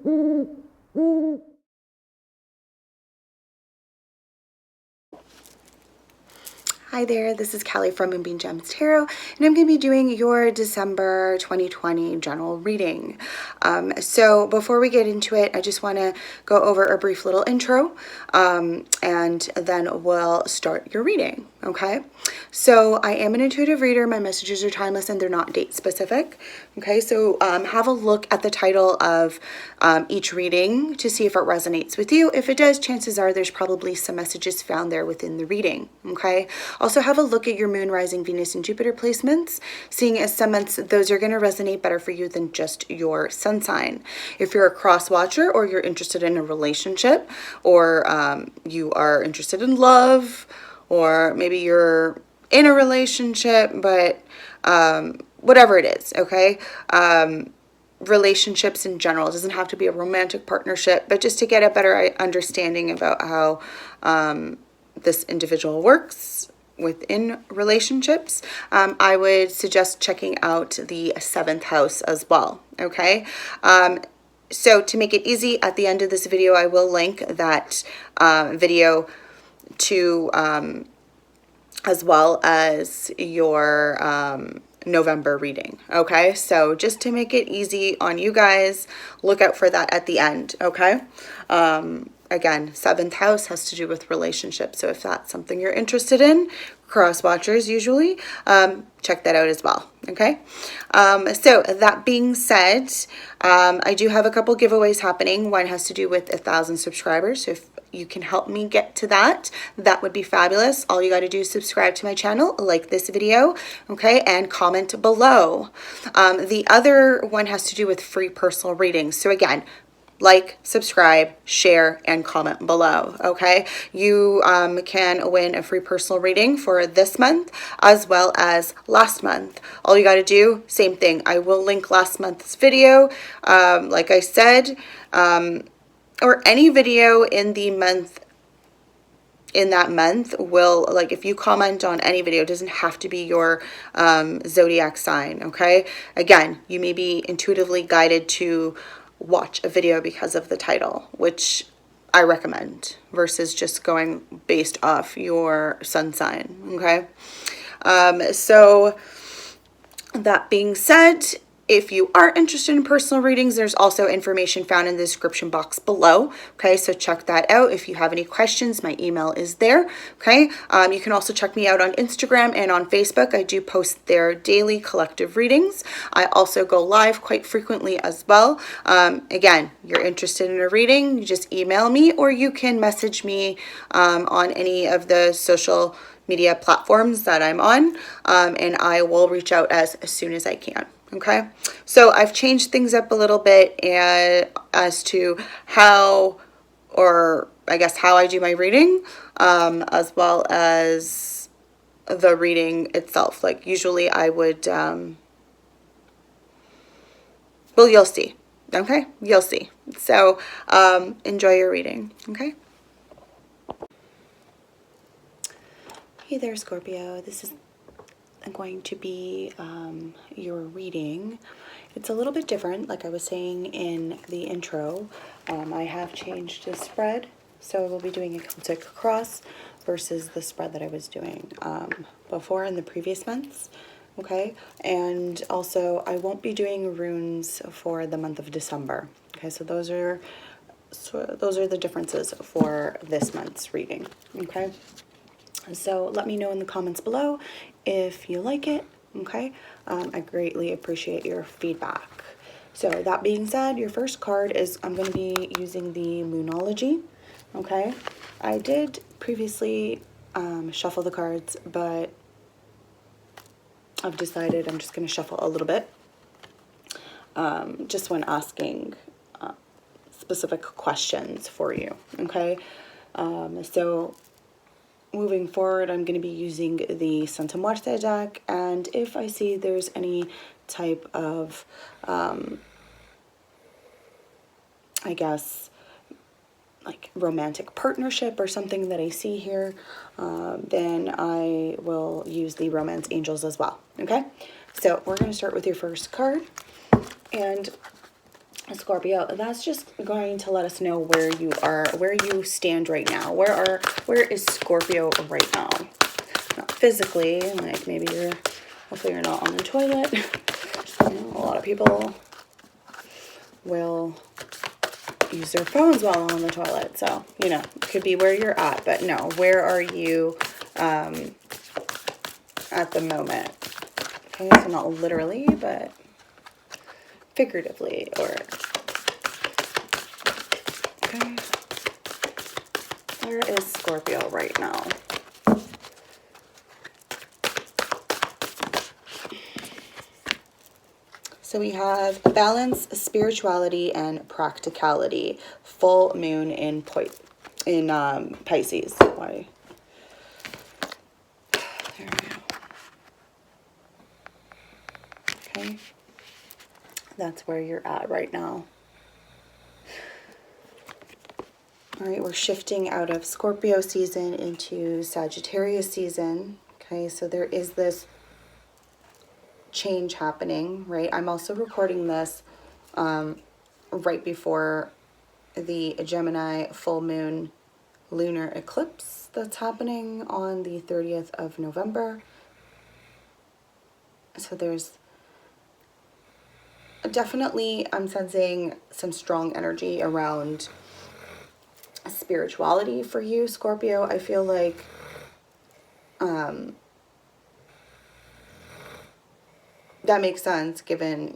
Hi there, this is Callie from Moonbean Gems Tarot, and I'm going to be doing your December 2020 general reading. So before we get into it, I just want to go over a brief little intro, and then we'll start your reading, okay? So I am an intuitive reader. My messages are timeless and they're not date specific, okay? So have a look at the title of each reading to see if it resonates with you. If it does, chances are there's probably some messages found there within the reading, okay? Also have a look at your moon, rising, Venus, and Jupiter placements, seeing as some months those are going to resonate better for you than just your sun sign. If you're a cross watcher or you're interested in a relationship, or you are interested in love, or maybe you're in a relationship, but whatever it is, okay? Relationships in general, it doesn't have to be a romantic partnership, but just to get a better understanding about how this individual works within relationships, I would suggest checking out the 7th house as well, okay? So to make it easy, at the end of this video, I will link that video to as well as your November reading, okay? So just to make it easy on you guys, look out for that at the end, okay? Again, 7th house has to do with relationships. So if that's something you're interested in, cross watchers usually, check that out as well, okay? So that being said, I do have a couple giveaways happening. One has to do with 1,000 subscribers. So if you can help me get to that, that would be fabulous. All you got to do is subscribe to my channel, like this video, okay, and comment below. The other one has to do with free personal readings. So again, like, subscribe, share, and comment below, okay? You can win a free personal reading for this month as well as last month. All you got to do, same thing. I will link last month's video, like I said, or any video in the month, in that month will, like, if you comment on any video, it doesn't have to be your zodiac sign, okay? Again, you may be intuitively guided to watch a video because of the title, which I recommend, versus just going based off your sun sign, okay? So that being said, if you are interested in personal readings, there's also information found in the description box below, okay? So check that out. If you have any questions, my email is there, okay? You can also check me out on Instagram and on Facebook. I do post their daily collective readings. I also go live quite frequently as well. Again, you're interested in a reading, you just email me, or you can message me on any of the social media platforms that I'm on, and I will reach out as soon as I can. Okay, so I've changed things up a little bit as to how, or I guess how I do my reading, as well as the reading itself. Like usually I would, well, you'll see. Okay, you'll see. So enjoy your reading. Okay. Hey there, Scorpio. This is going to be your reading. It's a little bit different, like I was saying in the intro. I have changed the spread, so we'll be doing a Celtic cross versus the spread that I was doing before in the previous months, okay? And also I won't be doing runes for the month of December, okay? So those are the differences for this month's reading, okay? So let me know in the comments below if you like it, okay? I greatly appreciate your feedback. So that being said, your first card is, I'm going to be using the Moonology, okay? I did previously shuffle the cards, but I've decided I'm just going to shuffle a little bit, just when asking specific questions for you, okay? So moving forward, I'm going to be using the Santa Muerte deck, and if I see there's any type of, I guess, like romantic partnership or something that I see here, then I will use the Romance Angels as well, okay? So we're going to start with your first card, and Scorpio, that's just going to let us know where you are, where you stand right now. Where is Scorpio right now? Not physically, like maybe hopefully you're not on the toilet. A lot of people will use their phones while on the toilet. So, it could be where you're at, but no, where are you at the moment? Okay, so not literally, but figuratively, or okay. Where is Scorpio right now? So we have balance, spirituality, and practicality. Full moon in Pisces. Why? There we go. Okay. That's where you're at right now. All right, we're shifting out of Scorpio season into Sagittarius season. Okay, so there is this change happening, right? I'm also recording this right before the Gemini full moon lunar eclipse that's happening on the 30th of November. So there's definitely, I'm sensing some strong energy around spirituality for you, Scorpio. I feel like that makes sense given,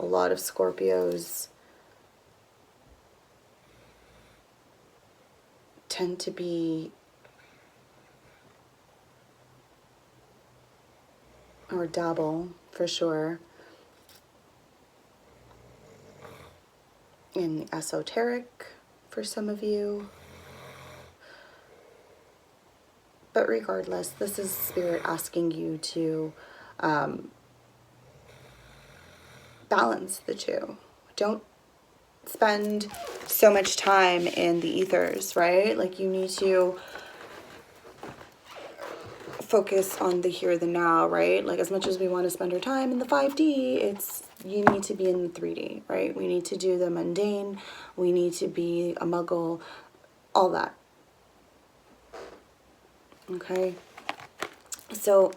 a lot of Scorpios tend to be, or dabble for sure, in esoteric for some of you. But regardless, this is Spirit asking you to balance the two. Don't spend so much time in the ethers, right? Like, you need to focus on the here, the now, right? Like, as much as we want to spend our time in the 5D, you need to be in the 3D, right? We need to do the mundane. We need to be a muggle, all that. Okay? So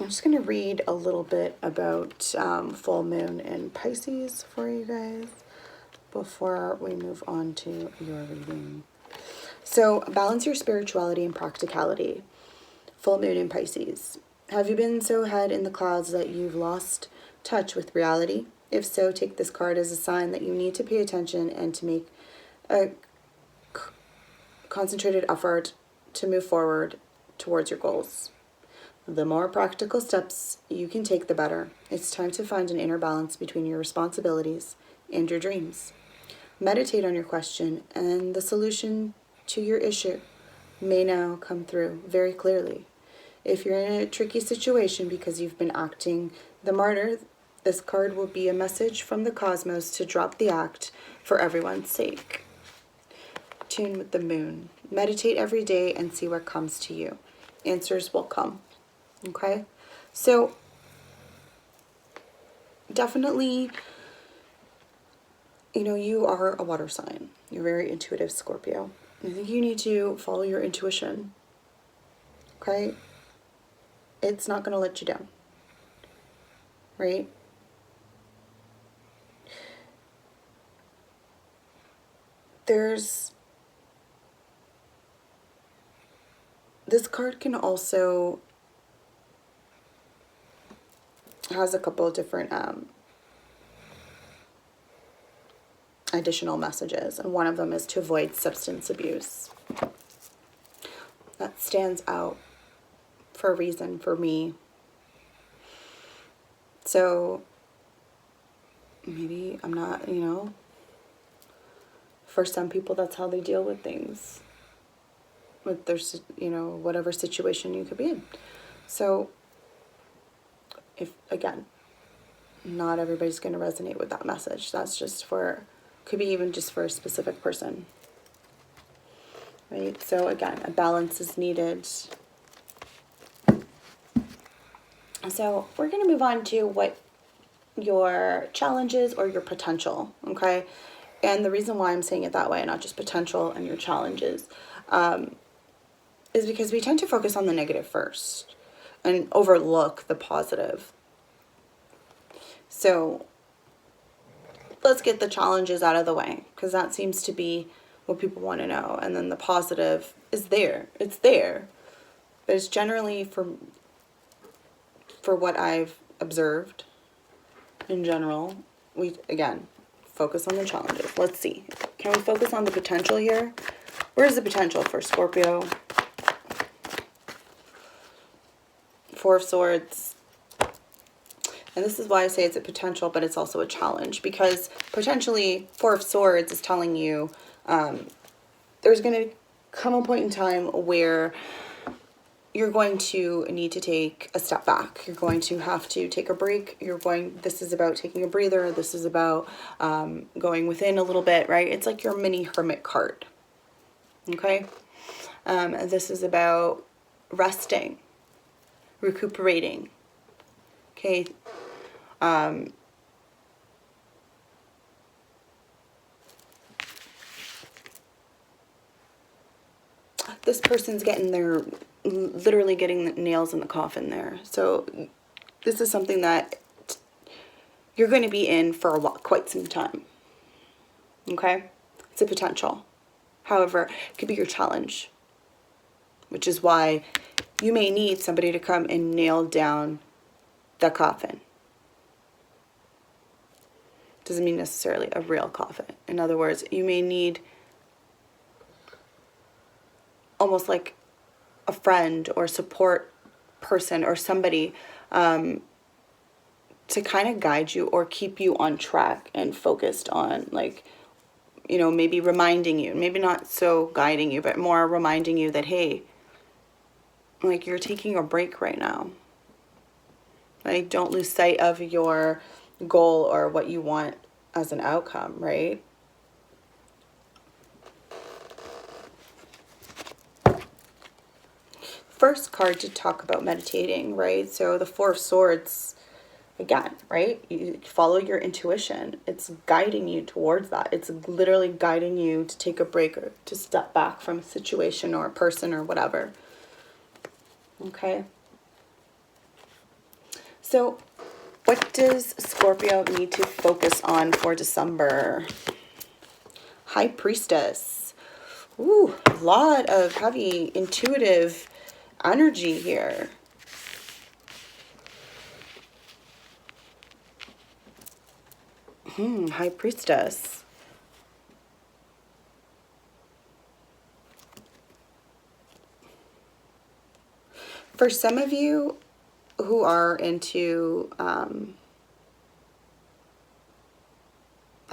I'm just going to read a little bit about full moon in Pisces for you guys before we move on to your reading. So, balance your spirituality and practicality. Full moon in Pisces. Have you been so head in the clouds that you've lost touch with reality? If so, take this card as a sign that you need to pay attention and to make a concentrated effort to move forward towards your goals. The more practical steps you can take, the better. It's time to find an inner balance between your responsibilities and your dreams. Meditate on your question, and the solution to your issue may now come through very clearly. If you're in a tricky situation because you've been acting the martyr, this card will be a message from the cosmos to drop the act for everyone's sake. Tune with the moon. Meditate every day and see what comes to you. Answers will come. Okay? So, definitely, you are a water sign. You're very intuitive, Scorpio. I think you need to follow your intuition. Okay? It's not going to let you down. Right? This card can also has a couple of different additional messages, and one of them is to avoid substance abuse. That stands out for a reason for me. So maybe I'm not, for some people that's how they deal with things, with their, whatever situation you could be in. So if, again, not everybody's going to resonate with that message. That's just could be even just for a specific person. Right? So again, a balance is needed. So we're going to move on to what your challenges or your potential, okay? And the reason why I'm saying it that way, not just potential and your challenges, is because we tend to focus on the negative first and overlook the positive. So let's get the challenges out of the way, because that seems to be what people want to know. And then the positive is there. It's there. But it's generally, for what I've observed in general, we, again, focus on the challenges. Let's see. Can we focus on the potential here? Where's the potential for Scorpio? Four of Swords. And this is why I say it's a potential, but it's also a challenge. Because potentially, Four of Swords is telling you there's going to come a point in time where you're going to need to take a step back. You're going to have to take a break. This is about taking a breather. This is about going within a little bit, right? It's like your mini hermit card. Okay? This is about resting, recuperating. Okay? This person's literally getting the nails in the coffin there. So this is something that you're going to be in for quite some time. Okay? It's a potential. However, it could be your challenge, which is why you may need somebody to come and nail down the coffin. Doesn't mean necessarily a real coffin. In other words, you may need almost like a friend or support person or somebody to kind of guide you or keep you on track and focused on, like, maybe reminding you, maybe not so guiding you, but more reminding you that, hey, like, you're taking a break right now. Like, don't lose sight of your goal or what you want as an outcome, right? First card to talk about meditating, right? So the Four of Swords, again, right? You follow your intuition. It's guiding you towards that. It's literally guiding you to take a break or to step back from a situation or a person or whatever. Okay? So what does Scorpio need to focus on for December? High Priestess. Ooh, a lot of heavy, intuitive energy here. High Priestess. For some of you who are into, I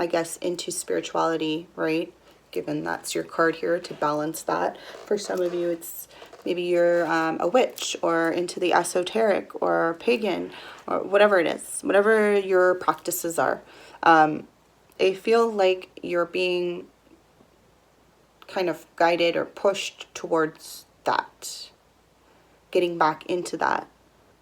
guess, into spirituality, right? Given that's your card here to balance that. For some of you, it's maybe you're a witch or into the esoteric or pagan or whatever it is, whatever your practices are. I feel like you're being kind of guided or pushed towards that, getting back into that.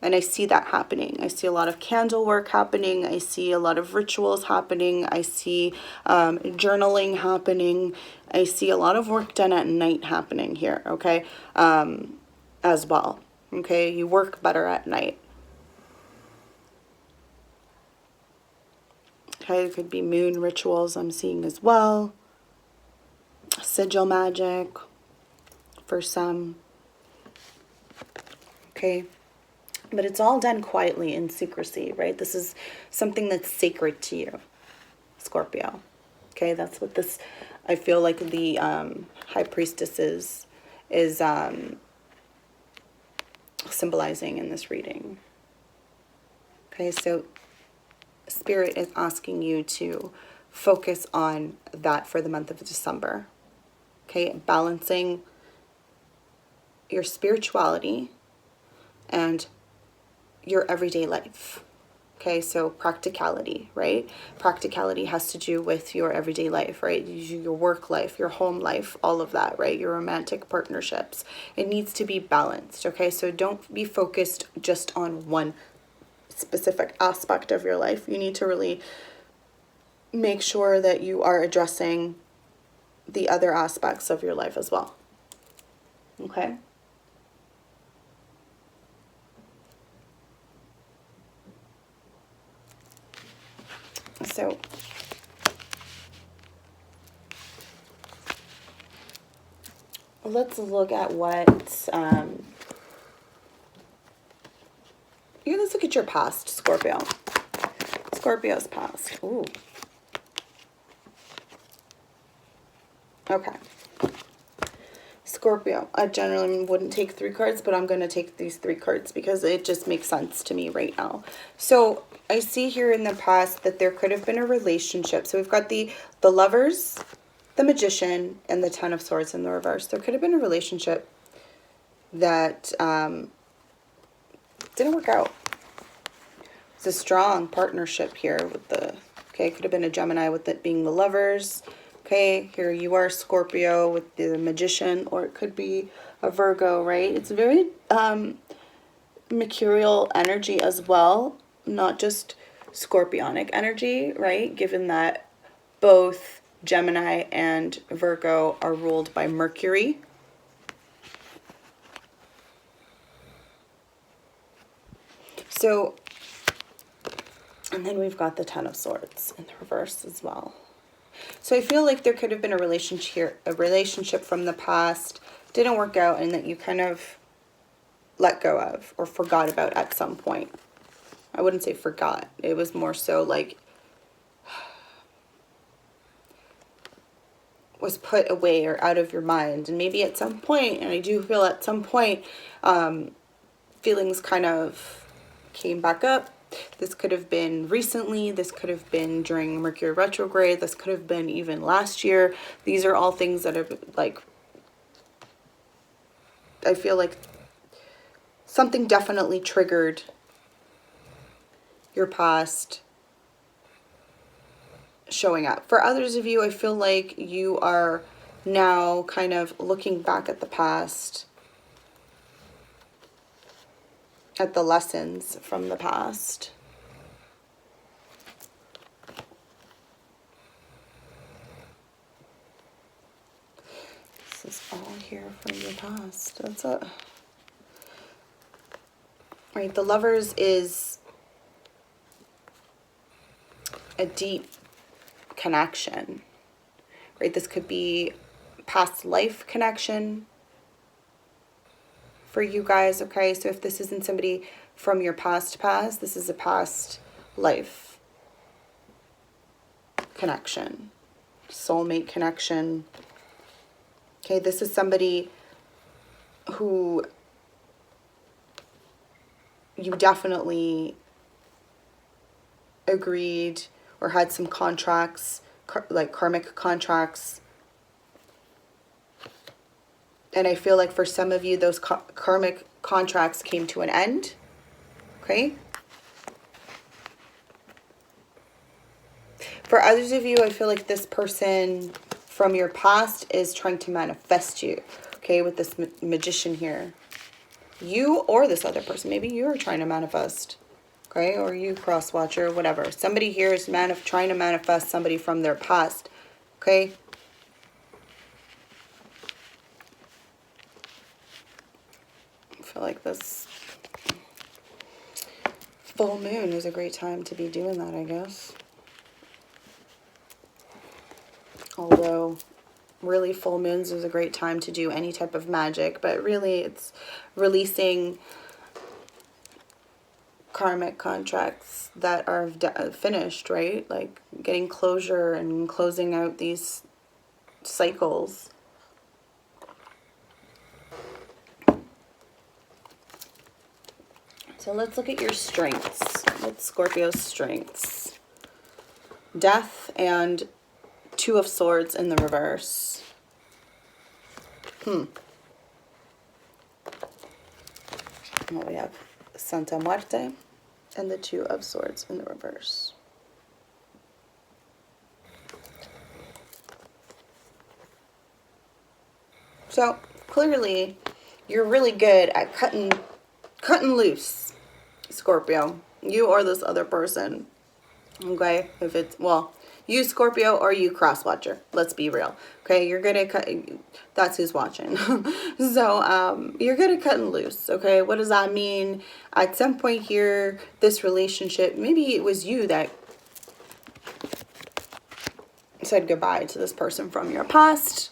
And I see that happening. I see a lot of candle work happening. I see a lot of rituals happening. I see journaling happening. I see a lot of work done at night happening here, okay, as well. Okay, you work better at night. Okay, it could be moon rituals I'm seeing as well. Sigil magic for some. Okay. But it's all done quietly in secrecy, right? This is something that's sacred to you, Scorpio. Okay, that's what this, I feel like the High Priestess is symbolizing in this reading. Okay, so Spirit is asking you to focus on that for the month of December. Okay, balancing your spirituality and your everyday life. Okay, so practicality, right? Practicality has to do with your everyday life, right? Your work life, your home life, all of that, right? Your romantic partnerships. It needs to be balanced, okay? So don't be focused just on one specific aspect of your life. You need to really make sure that you are addressing the other aspects of your life as well. Okay? So let's look at what, let's look at your past, Scorpio. Scorpio's past. Ooh. Okay. Scorpio. I generally wouldn't take 3 cards, but I'm going to take these 3 cards because it just makes sense to me right now. So I see here in the past that there could have been a relationship. So we've got the Lovers, the Magician, and the Ten of Swords in the reverse. There could have been a relationship that didn't work out. It's a strong partnership here with the, okay, it could have been a Gemini with it being the Lovers. Okay, here you are, Scorpio, with the Magician, or it could be a Virgo, right? It's very mercurial energy as well, not just scorpionic energy, right? Given that both Gemini and Virgo are ruled by Mercury. So, and then we've got the Ten of Swords in the reverse as well. So I feel like there could have been a relationship from the past, didn't work out, and that you kind of let go of or forgot about at some point. I wouldn't say forgot. It was more so like was put away or out of your mind. And maybe at some point, and I do feel at some point, feelings kind of came back up. This could have been recently. This could have been during Mercury retrograde. This could have been even last year. These are all things that are like, I feel like something definitely triggered your past showing up. For others of you, I feel like you are now kind of looking back at the past, at the lessons from the past. This is all here from your past. That's it. Right, the Lovers is a deep connection. Right, this could be past life connection for you guys, okay? So if this isn't somebody from your past, this is a past life connection, soulmate connection. Okay, this is somebody who you definitely agreed or had some contracts, like karmic contracts. And I feel like for some of you, those karmic contracts came to an end. Okay? For others of you, I feel like this person from your past is trying to manifest you. Okay, with this Magician here. You or this other person. Maybe you're trying to manifest. Okay, or you cross-watcher, whatever. Somebody here is trying to manifest somebody from their past. Okay? I feel like this full moon is a great time to be doing that, I guess. Although, really, full moons is a great time to do any type of magic. But really, it's releasing karmic contracts that are finished, right? Like getting closure and closing out these cycles. So let's look at your strengths. What's Scorpio's strengths? Death and Two of Swords in the reverse. Well, we have Santa Muerte and the Two of Swords in the reverse. So clearly you're really good at cutting loose, Scorpio. You or this other person. Okay, if it's, well, you Scorpio or you cross watcher. Let's be real. Okay, you're good at that's who's watching. So you're good at cutting loose. Okay, what does that mean? At some point here, this relationship, maybe it was you that said goodbye to this person from your past.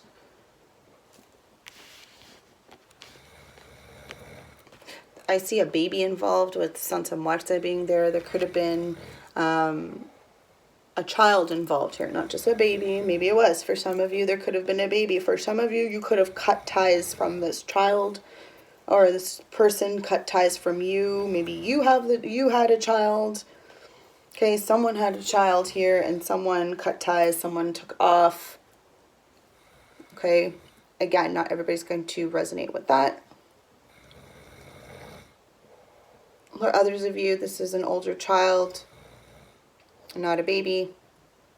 I see a baby involved with Santa Muerte being there. There could have been a child involved here, not just a baby. Maybe it was. For some of you, there could have been a baby. For some of you, you could have cut ties from this child, or this person cut ties from you. Maybe you had a child. Okay, someone had a child here, and someone cut ties. Someone took off. Okay, again, not everybody's going to resonate with that. For others of you, this is an older child, not a baby,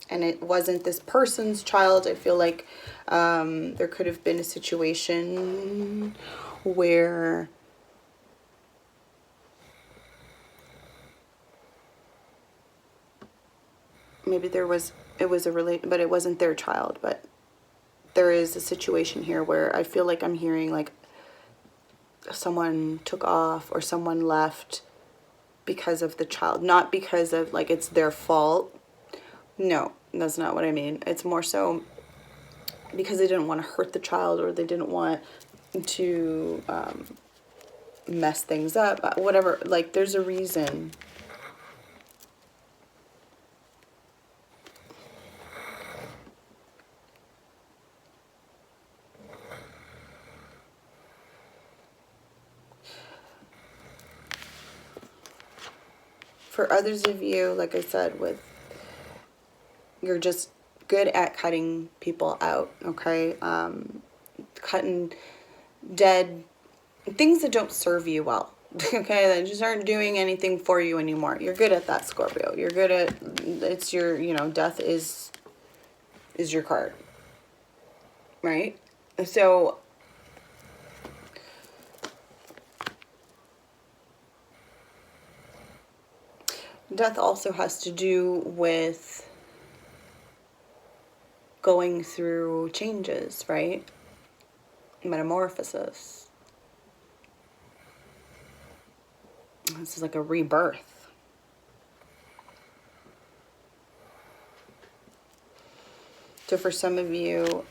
and it wasn't this person's child. I feel like there could have been a situation where maybe it was but it wasn't their child. But there is a situation here where I feel like I'm hearing like someone took off or someone left because of the child, not because of like it's their fault. No, that's not what I mean. It's more so because they didn't want to hurt the child, or they didn't want to mess things up, whatever. Like there's a reason. For others of you, like I said, you're just good at cutting people out, okay? Cutting dead things that don't serve you well, okay? That just aren't doing anything for you anymore. You're good at that, Scorpio. You're good at, it's your, death is your card, right? So death also has to do with going through changes, right? Metamorphosis. This is like a rebirth. So for some of you,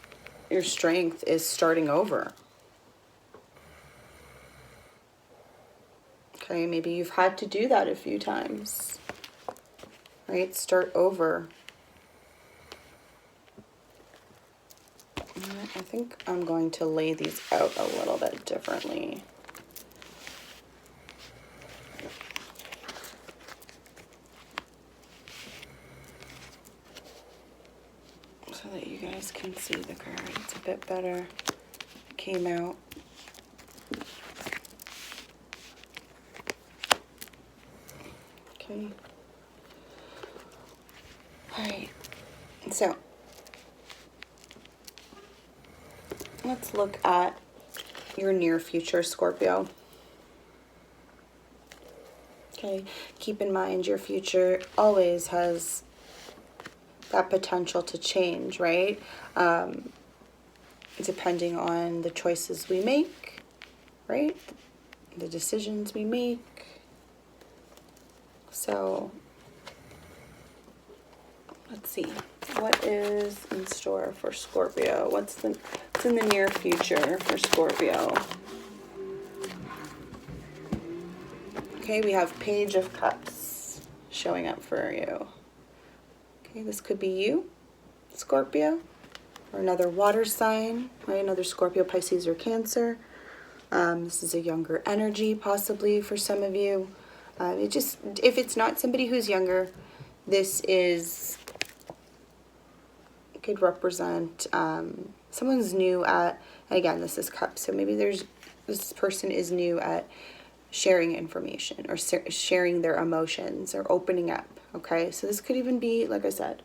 your strength is starting over. Okay, maybe you've had to do that a few times. Right? Start over. I think I'm going to lay these out a little bit differently. So that you guys can see the cards a bit better. It came out. Okay. Alright. So let's look at your near future, Scorpio. Okay, keep in mind your future always has that potential to change, right? Depending on the choices we make, right? The decisions we make. So let's see. What is in store for Scorpio? What's in the near future for Scorpio? Okay, we have Page of Cups showing up for you. Okay, this could be you, Scorpio, or another water sign, right? Another Scorpio, Pisces, or Cancer. This is a younger energy, possibly, for some of you. If it's not somebody who's younger, this could represent someone's new at, and again, this is Cups, so maybe this person is new at sharing information or sharing their emotions or opening up, okay? So this could even be, like I said,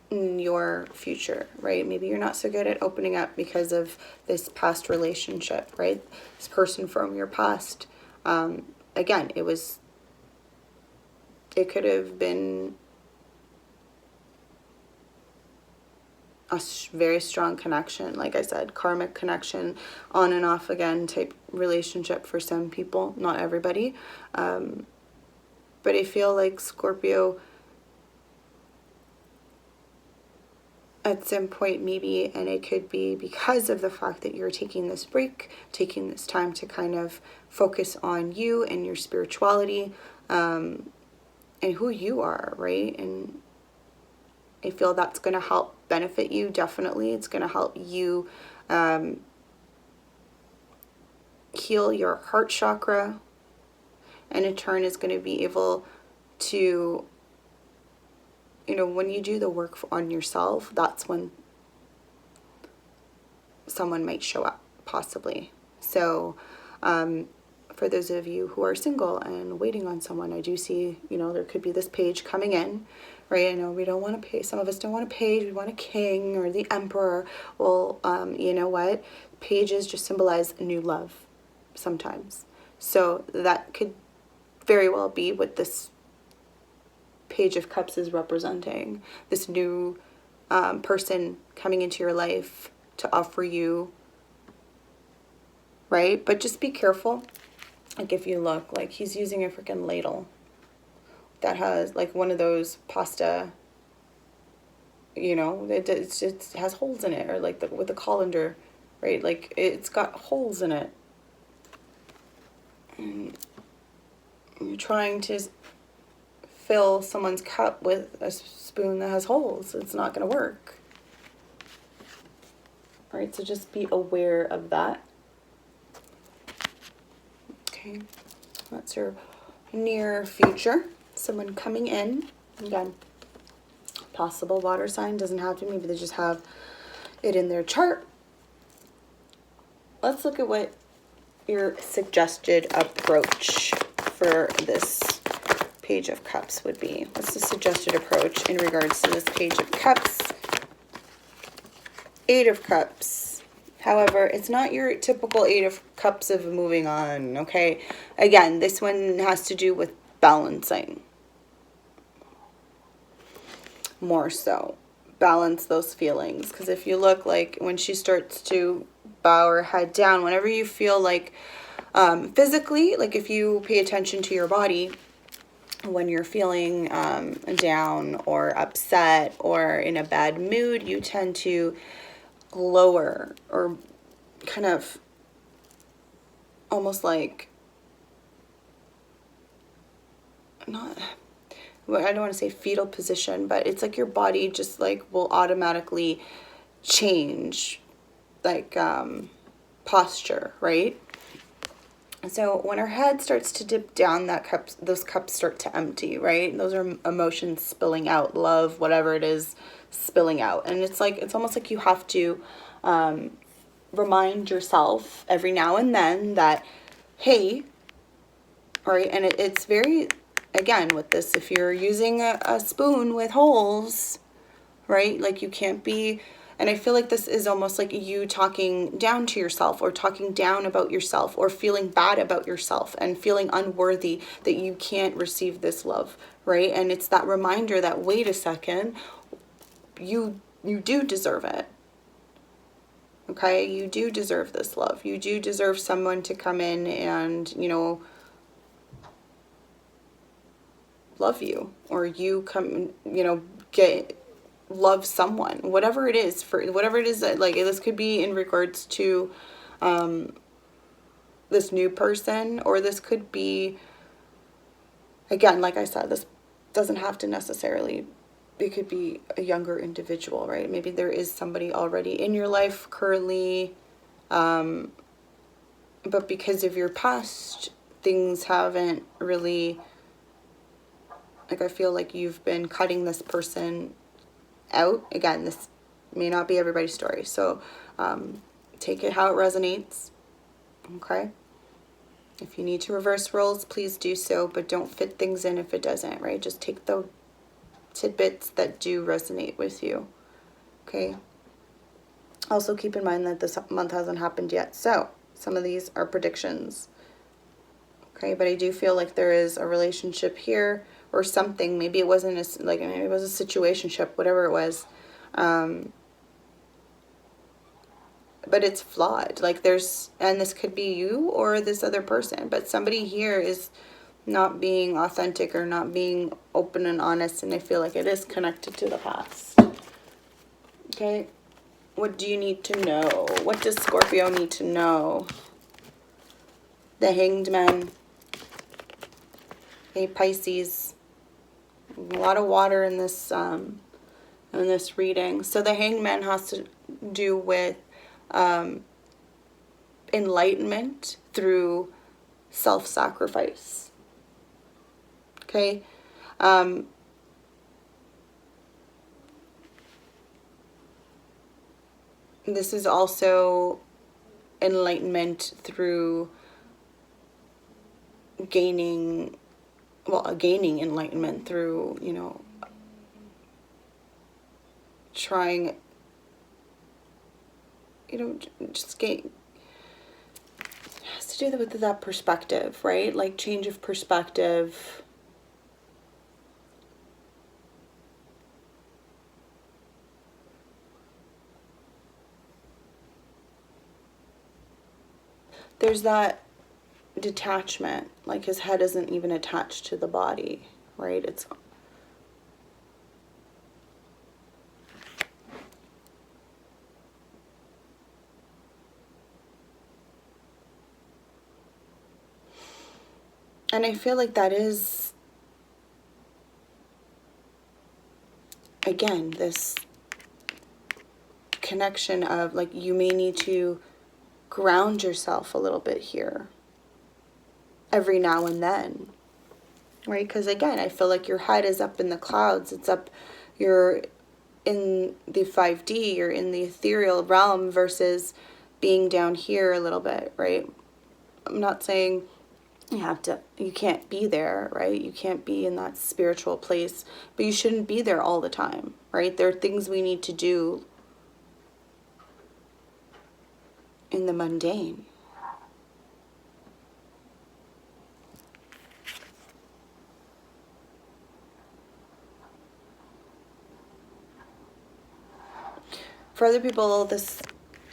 in your future, right? Maybe you're not so good at opening up because of this past relationship, right? This person from your past, again, it was it could have been a very strong connection, like I said, karmic connection, on and off again type relationship for some people, not everybody. But I feel like Scorpio, at some point maybe, and it could be because of the fact that you're taking this break, taking this time to kind of focus on you and your spirituality, and who you are, right? And I feel that's going to help benefit you, definitely. It's going to help you heal your heart chakra, and in turn is going to be able to, you know, when you do the work on yourself, that's when someone might show up, possibly. So for those of you who are single and waiting on someone, I do see, you know, there could be this page coming in, right? I know we don't want to pay. Some of us don't want a page. We want a king or the emperor. Well, you know what? Pages just symbolize new love sometimes. So that could very well be what this Page of Cups is representing. This new person coming into your life to offer you, right? But just be careful. Like if you look, like he's using a freaking ladle that has like one of those pasta, you know, it has holes in it, or like with the colander, right? Like it's got holes in it. And you're trying to fill someone's cup with a spoon that has holes. It's not going to work. All right, so just be aware of that. Okay, that's your near future. Someone coming in. Again, possible water sign. Doesn't have to. Maybe they just have it in their chart. Let's look at what your suggested approach for this Page of Cups would be. What's the suggested approach in regards to this Page of Cups? Eight of Cups. However, it's not your typical Eight of Cups of moving on, okay? Again, this one has to do with balancing. More so. Balance those feelings. Because if you look, like when she starts to bow her head down, whenever you feel like physically, like if you pay attention to your body, when you're feeling down or upset or in a bad mood, you tend to lower or kind of almost like, not, I don't want to say fetal position, but it's like your body just like will automatically change, like posture, right? So when her head starts to dip down, those cups start to empty, right? Those are emotions spilling out, love, whatever it is, spilling out. And it's like, it's almost like you have to remind yourself every now and then that, hey, right? And it's very, again, with this, if you're using a spoon with holes, right? Like you can't be. And I feel like this is almost like you talking down to yourself, or talking down about yourself, or feeling bad about yourself and feeling unworthy that you can't receive this love, right? And it's that reminder that, wait a second, you do deserve it. Okay? You do deserve this love. You do deserve someone to come in and, you know, love you, or you come, you know, love someone, whatever it is, for whatever it is that, like, this could be in regards to this new person, or this could be, again, like I said, this doesn't have to necessarily, it could be a younger individual, right? Maybe there is somebody already in your life currently, but because of your past, things haven't really, like, I feel like you've been cutting this person out. Again, this may not be everybody's story, so take it how it resonates. Okay, if you need to reverse roles, please do so, but don't fit things in if it doesn't, right? Just take the tidbits that do resonate with you. Okay, also keep in mind that this month hasn't happened yet, so some of these are predictions. Okay, but I do feel like there is a relationship here or something. Maybe it wasn't maybe it was a situationship, whatever it was. But it's flawed. Like and this could be you or this other person, but somebody here is not being authentic or not being open and honest, and I feel like it is connected to the past. Okay, what do you need to know? What does Scorpio need to know? The Hanged Man. Okay, Pisces. A lot of water in this reading. So the Hanged Man has to do with enlightenment through self-sacrifice. Okay. This is also enlightenment through gaining enlightenment through, trying, just gain. It has to do with that perspective, right? Like change of perspective. There's that detachment, like his head isn't even attached to the body, right? It's and I feel like that is, again, this connection of like you may need to ground yourself a little bit here every now and then, right? Because again, I feel like your head is up in the clouds. It's up, you're in the 5D, you're in the ethereal realm versus being down here a little bit, right? I'm not saying you can't be there, right? You can't be in that spiritual place, but you shouldn't be there all the time, right? There are things we need to do in the mundane. For other people, this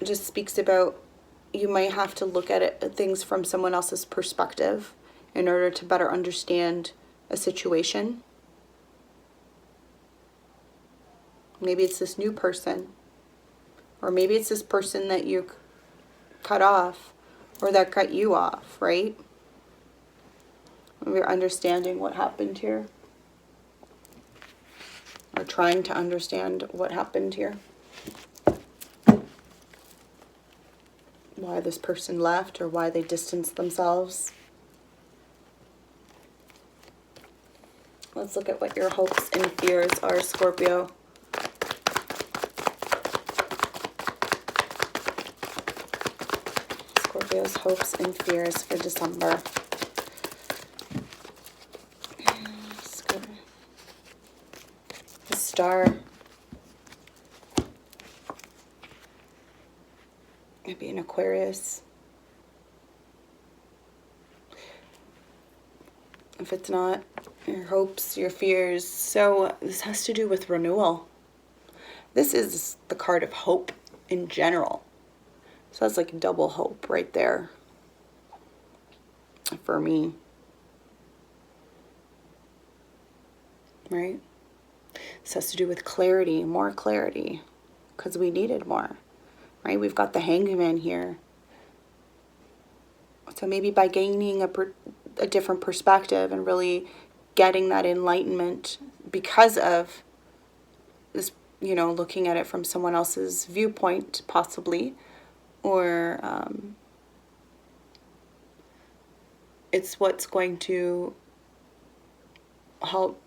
just speaks about you might have to look at things from someone else's perspective in order to better understand a situation. Maybe it's this new person, or maybe it's this person that you cut off or that cut you off, right? We're understanding what happened here, or trying to understand what happened here. Why this person left or why they distanced themselves. Let's look at what your hopes and fears are, Scorpio. Scorpio's hopes and fears for December. The Star. Maybe an Aquarius. If it's not, your hopes, your fears. So this has to do with renewal. This is the card of hope in general. So that's like double hope right there for me. Right? This has to do with clarity, more clarity, because we needed more. Right? We've got the Hangman here. So maybe by gaining a different perspective and really getting that enlightenment because of this, looking at it from someone else's viewpoint, possibly, or it's what's going to help.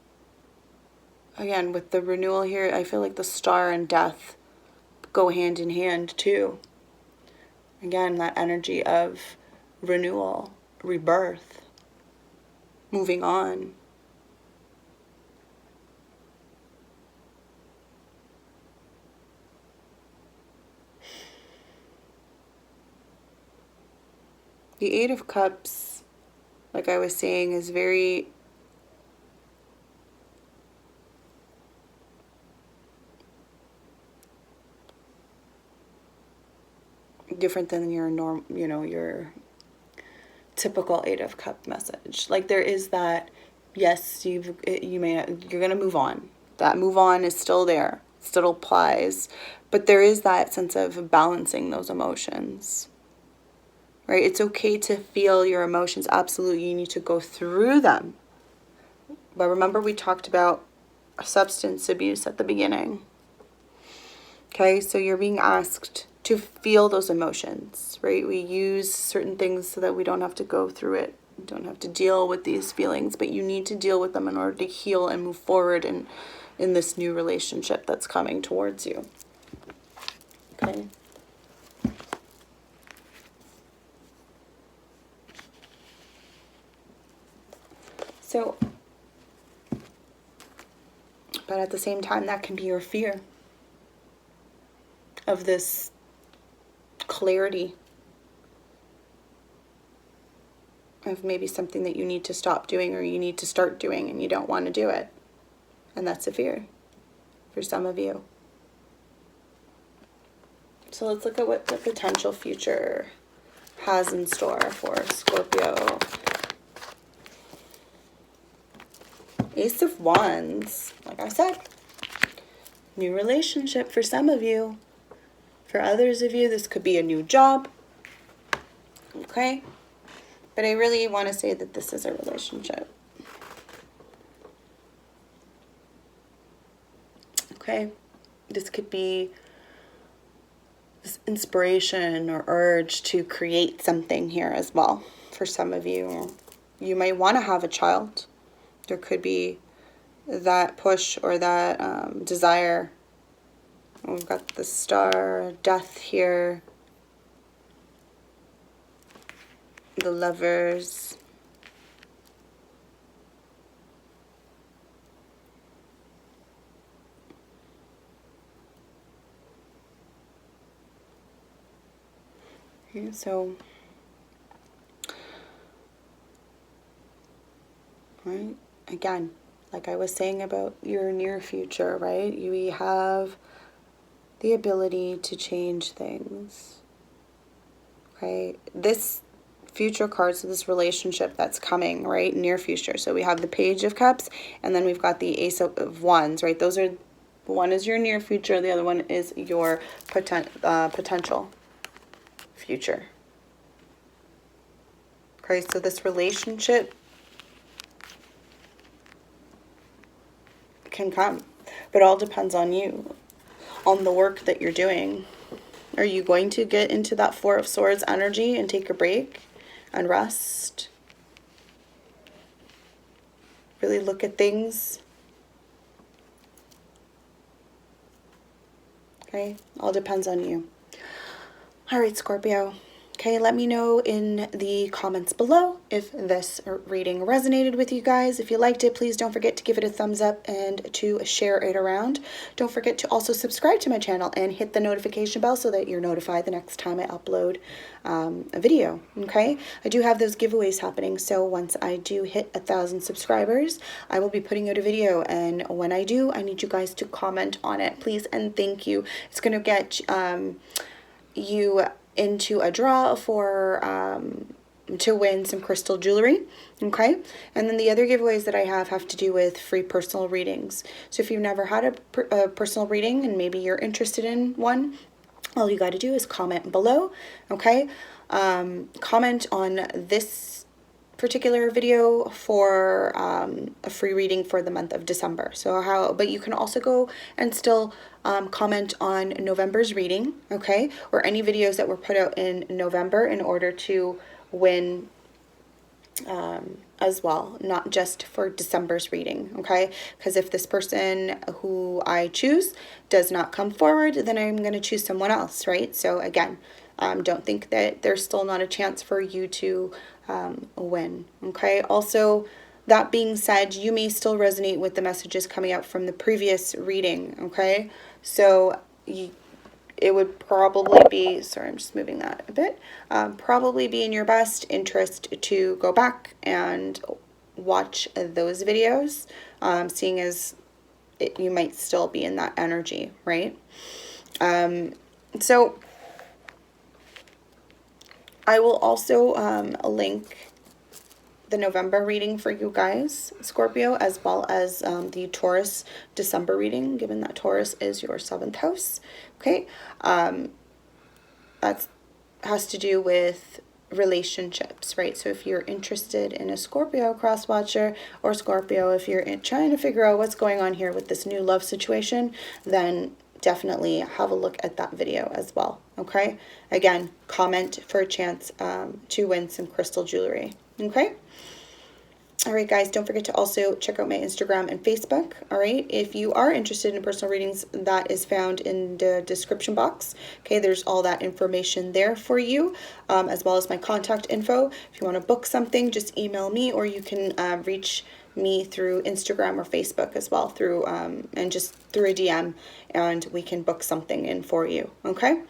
Again, with the renewal here, I feel like the Star and death go hand in hand too. Again, that energy of renewal, rebirth, moving on. The Eight of Cups, like I was saying, is very different than your norm, you know, your typical Eight of Cup message. Like there is that, yes, you're gonna move on. That move on is still there, still applies, but there is that sense of balancing those emotions. Right? It's okay to feel your emotions. Absolutely, you need to go through them. But remember, we talked about substance abuse at the beginning. Okay, so you're being asked to feel those emotions, right? We use certain things so that we don't have to go through it, we don't have to deal with these feelings, but you need to deal with them in order to heal and move forward in this new relationship that's coming towards you. Okay. So, but at the same time, that can be your fear of this clarity of maybe something that you need to stop doing or you need to start doing and you don't want to do it. And that's a fear for some of you. So let's look at what the potential future has in store for Scorpio. Ace of Wands, like I said, new relationship for some of you. For others of you, this could be a new job. Okay? But I really want to say that this is a relationship. Okay? This could be this inspiration or urge to create something here as well. For some of you, you might want to have a child. There could be that push or that desire. We've got the Star, Death here, the Lovers, okay, so, right, again, like I was saying about your near future, right, you have the ability to change things, okay, this future cards of this relationship that's coming, right, near future. So we have the Page of Cups, and then we've got the Ace of Wands, right? Those are, one is your near future, the other one is your potential future. Okay, so this relationship can come, but it all depends on you, on the work that you're doing. Are you going to get into that Four of Swords energy and take a break and rest? Really look at things. Okay, all depends on you. All right, Scorpio. Okay, let me know in the comments below if this reading resonated with you guys. If you liked it, please don't forget to give it a thumbs up and to share it around. Don't forget to also subscribe to my channel and hit the notification bell so that you're notified the next time I upload a video, okay? I do have those giveaways happening, so once I do hit 1,000 subscribers, I will be putting out a video, and when I do, I need you guys to comment on it, please, and thank you. It's going to get you into a draw for to win some crystal jewelry, okay? And then the other giveaways that I have to do with free personal readings. So if you've never had a personal reading and maybe you're interested in one, all you got to do is comment below, okay? Comment on this particular video for a free reading for the month of December. So but you can also go and still comment on November's reading, okay, or any videos that were put out in November in order to win as well, not just for December's reading, okay? Because if this person who I choose does not come forward, then I'm going to choose someone else, right? So again, don't think that there's still not a chance for you to win, okay? Also, that being said, you may still resonate with the messages coming out from the previous reading, okay? So it would probably be, sorry, I'm just moving that a bit, probably be in your best interest to go back and watch those videos, seeing as you might still be in that energy, right? So I will also link the November reading for you guys, Scorpio, as well as the Taurus December reading, given that Taurus is your 7th house. Okay, that has to do with relationships, right? So if you're interested in a Scorpio cross watcher, or Scorpio, if you're trying to figure out what's going on here with this new love situation, then definitely have a look at that video as well. Okay, again, comment for a chance to win some crystal jewelry. Okay. All right, guys, don't forget to also check out my Instagram and Facebook. All right, if you are interested in personal readings, that is found in the description box. Okay, there's all that information there for you, as well as my contact info. If you want to book something, just email me, or you can reach me through Instagram or Facebook as well, through and just through a DM, and we can book something in for you. Okay,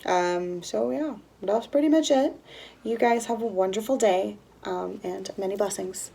so yeah, that's pretty much it. You guys have a wonderful day, and many blessings.